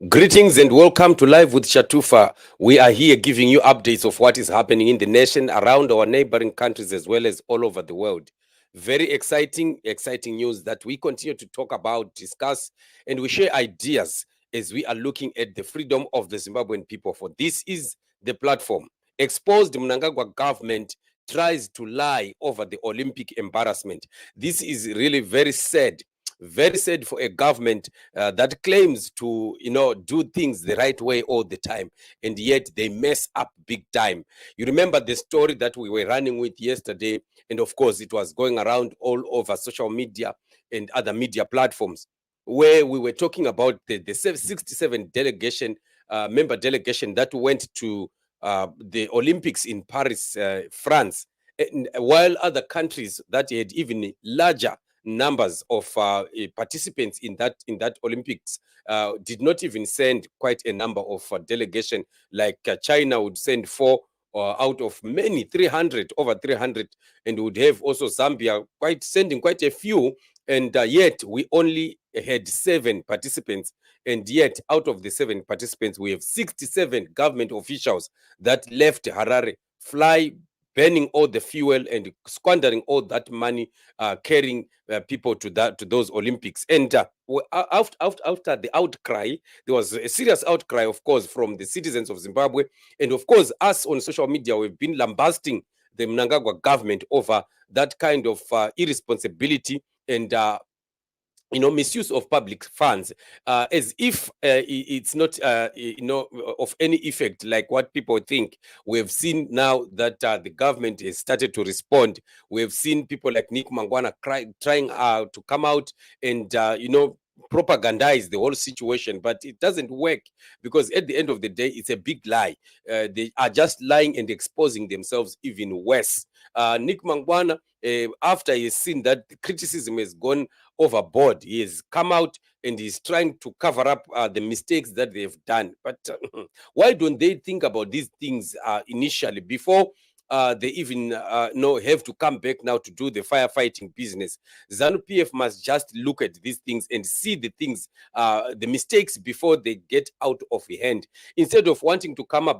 Greetings and welcome to Live with Shatufa. We are here giving you updates of what is happening in the nation, around our neighboring countries, as well as all over the world. Very exciting news that we continue to talk about, discuss, and we share ideas as we are looking at the freedom of the Zimbabwean people. For this is the platform. Exposed Mnangagwa government tries to lie over the Olympic embarrassment. This is really very sad for a government that claims to do things the right way all the time, and yet they mess up big time. You remember the story that we were running with yesterday, and of course it was going around all over social media and other media platforms, where we were talking about the 67 delegation member delegation that went to the Olympics in Paris, France, and while other countries that had even larger numbers of participants in that Olympics did not even send quite a number of delegation. Like China would send 4 out of many, 300, over 300, and would have also Zambia sending quite a few, and yet we only had 7 participants, and yet out of the 7 participants we have 67 government officials that left Harare, fly, burning all the fuel and squandering all that money, carrying people to those Olympics. And after the outcry, there was a serious outcry, of course, from the citizens of Zimbabwe, and of course us on social media. We've been lambasting the Mnangagwa government over that kind of irresponsibility and misuse of public funds, as if it's not of any effect like what people think. We have seen now that the government has started to respond. We have seen people like Nick Mangwana trying to come out and propagandize the whole situation, but it doesn't work, because at the end of the day it's a big lie. They are just lying and exposing themselves even worse. Nick Mangwana, after he's seen that the criticism has gone overboard, he has come out and he's trying to cover up the mistakes that they've done. But why don't they think about these things initially, before they even have to come back now to do the firefighting business? ZANU-PF must just look at these things and see the things, the mistakes, before they get out of hand, instead of wanting to come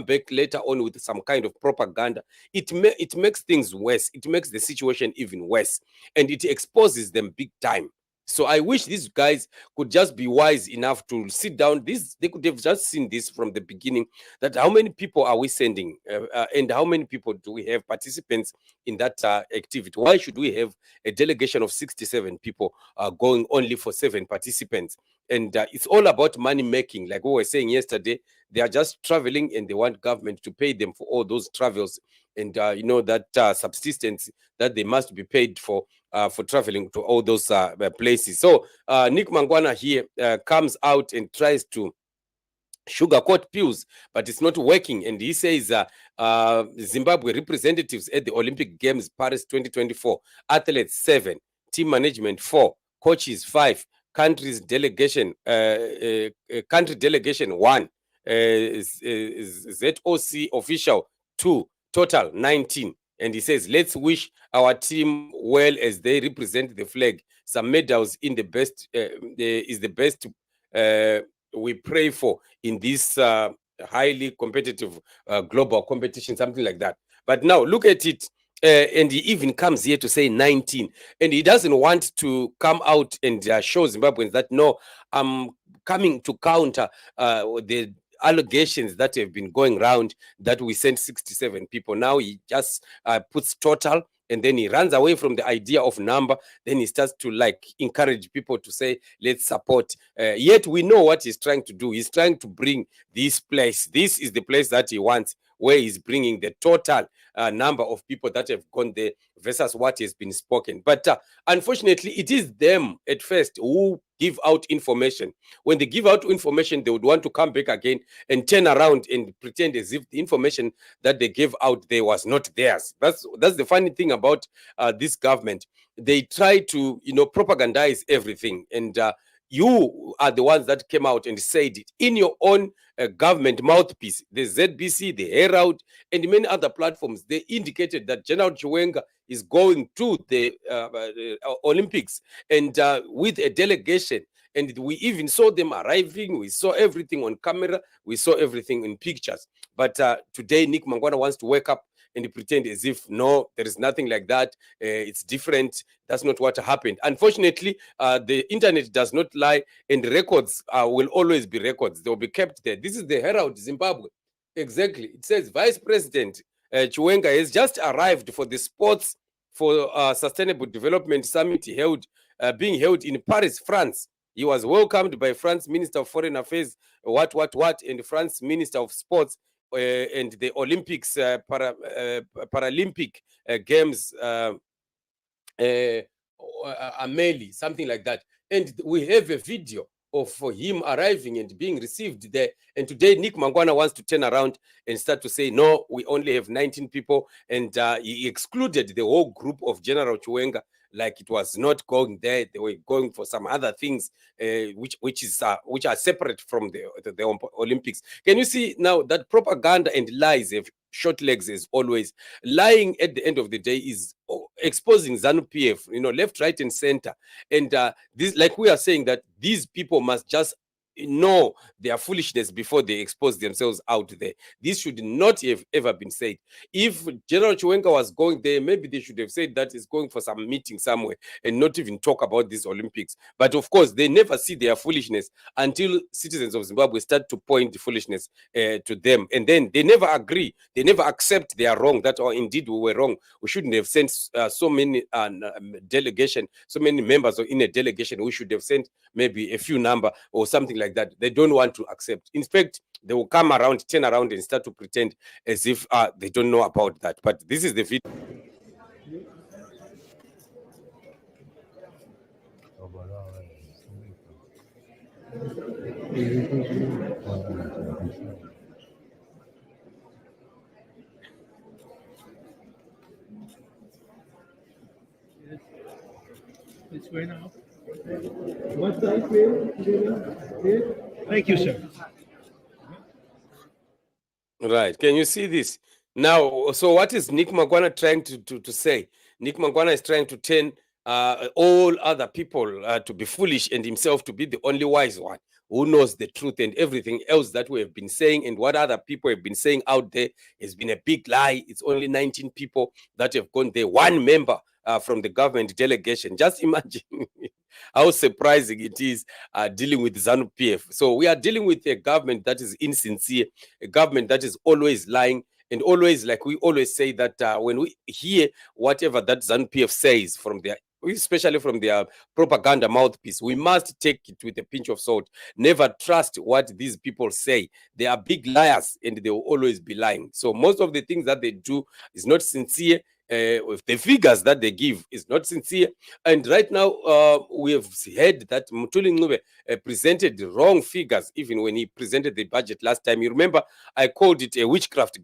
back later on with some kind of propaganda. It makes things worse. It makes the situation even worse, and it exposes them big time. So I wish these guys could just be wise enough to sit down. They could have just seen this from the beginning, that how many people are we sending, and how many people do we have participants in that activity? Why should we have a delegation of 67 people going only for 7 participants? And it's all about money making. Like we were saying yesterday, they are just traveling and they want government to pay them for all those travels, and that subsistence that they must be paid for traveling to all those places. So Nick Mangwana here comes out and tries to sugarcoat pills, but it's not working. And he says Zimbabwe representatives at the Olympic Games Paris 2024, athletes 7, team management 4, coaches 5, country delegation 1, ZOC official 2, total 19. And he says, let's wish our team well as they represent the flag. Some medals in the best is the best we pray for in this highly competitive global competition, something like that. But now look at it. And he even comes here to say 19, and he doesn't want to come out and show Zimbabweans that, no, I'm coming to counter the allegations that have been going around that we sent 67 people. Now he just puts total, and then he runs away from the idea of number. Then he starts to encourage people to say, let's support. Yet we know what he's trying to do. He's trying to bring this place. This is the place that he wants, where he's bringing the total number of people that have gone there versus what has been spoken. But unfortunately, it is them at first who give out information. When they give out information, they would want to come back again and turn around and pretend as if the information that they gave out there was not theirs. That's the funny thing about this government. They try to propagandize everything, and you are the ones that came out and said it in your own government mouthpiece. The ZBC, the Herald, and many other platforms, they indicated that General Chiwenga is going to the Olympics, and with a delegation, and we even saw them arriving. We saw everything on camera. We saw everything in pictures. But today, Nick Mangwana wants to wake up and pretend as if, no, there is nothing like that. It's different. That's not what happened. Unfortunately, the internet does not lie, and records will always be records. They will be kept there. This is the Herald Zimbabwe. Exactly. It says Vice President Chiwenga has just arrived for the Sports for Sustainable Development Summit being held in Paris, France. He was welcomed by France Minister of Foreign Affairs, and France Minister of Sports, and the Olympics, Paralympic Games, Ameli, something like that. And we have a video of him arriving and being received there. And today, Nick Mangwana wants to turn around and start to say, no, we only have 19 people. And he excluded the whole group of General Chiwenga, like it was not going there. They were going for some other things, which are separate from the Olympics. Can you see now that propaganda and lies have short legs as always? Lying at the end of the day is exposing ZANU-PF, left, right, and center. And this, like we are saying, that these people must just know their foolishness before they expose themselves out there. This should not have ever been said. If General Chiwenga was going there, maybe they should have said that he's going for some meeting somewhere and not even talk about these Olympics. But of course, they never see their foolishness until citizens of Zimbabwe start to point the foolishness to them. And then they never agree. They never accept they are wrong, that, indeed we were wrong. We shouldn't have sent so many delegation, so many members in a delegation. We should have sent maybe a few number or something like that. They don't want to accept. In fact, they will come around, turn around, and start to pretend as if they don't know about that. But this is the video. It's way now. What side will? Thank you, sir. Right. Can you see this? Now, so what is Nick Mangwana trying to say? Nick Mangwana is trying to turn all other people to be foolish and himself to be the only wise one who knows the truth, and everything else that we have been saying and what other people have been saying out there has been a big lie. It's only 19 people that have gone there, one member from the government delegation. Just imagine how surprising it is dealing with ZANU-PF. So we are dealing with a government that is insincere, a government that is always lying, and always, like we always say, that when we hear whatever that ZANU-PF says from their, especially from their propaganda mouthpiece, we must take it with a pinch of salt. Never trust what these people say. They are big liars, and they will always be lying. So most of the things that they do is not sincere. With the figures that they give is not sincere. And right now, we have heard that Mthuli Ncube presented the wrong figures, even when he presented the budget last time. You remember, I called it a witchcraft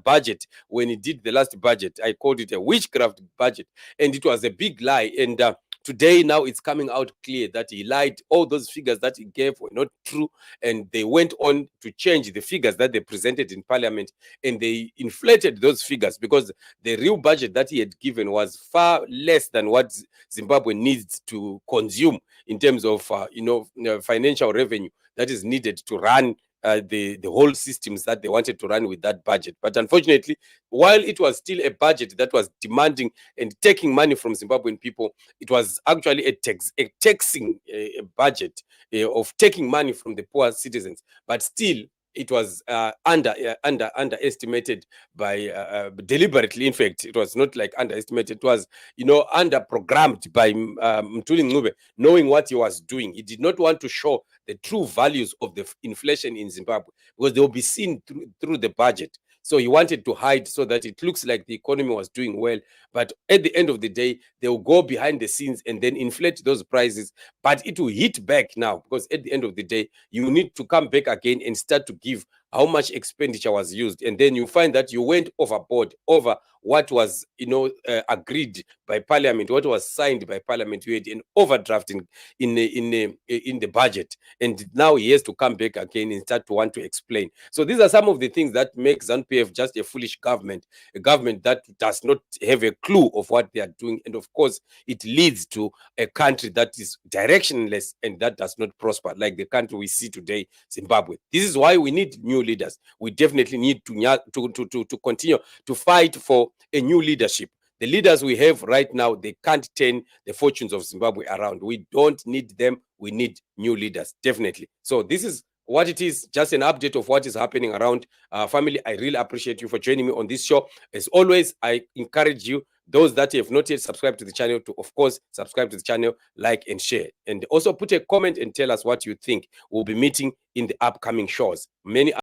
budget when he did the last budget. I called it a witchcraft budget, and it was a big lie. And today, now it's coming out clear that he lied. All those figures that he gave were not true, and they went on to change the figures that they presented in parliament, and they inflated those figures because the real budget that he had given was far less than what Zimbabwe needs to consume in terms of financial revenue that is needed to run the whole systems that they wanted to run with that budget. But unfortunately, while it was still a budget that was demanding and taking money from Zimbabwean people, it was actually a taxing budget of taking money from the poor citizens. But still, it was underestimated by deliberately. In fact, it was not like underestimated. It was, under-programmed by Mthuli Ncube, knowing what he was doing. He did not want to show the true values of the inflation in Zimbabwe because they will be seen through the budget. So he wanted to hide so that it looks like the economy was doing well. But at the end of the day, they will go behind the scenes and then inflate those prices. But it will hit back now, because at the end of the day, you need to come back again and start to give how much expenditure was used. And then you find that you went overboard, over what was, agreed by Parliament, what was signed by Parliament. We had an overdraft in the budget, and now he has to come back again and start to want to explain. So these are some of the things that make ZANU-PF just a foolish government, a government that does not have a clue of what they are doing, and of course it leads to a country that is directionless and that does not prosper, like the country we see today, Zimbabwe. This is why we need new leaders. We definitely need to continue to fight for a new leadership. The leaders we have right now, they can't turn the fortunes of Zimbabwe around. We don't need them. We need new leaders, definitely. So this is what it is, just an update of what is happening around. Family, I really appreciate you for joining me on this show. As always, I encourage you, those that have not yet subscribed to the channel, to of course subscribe to the channel, like and share, and also put a comment and tell us what you think. We'll be meeting in the upcoming shows. Many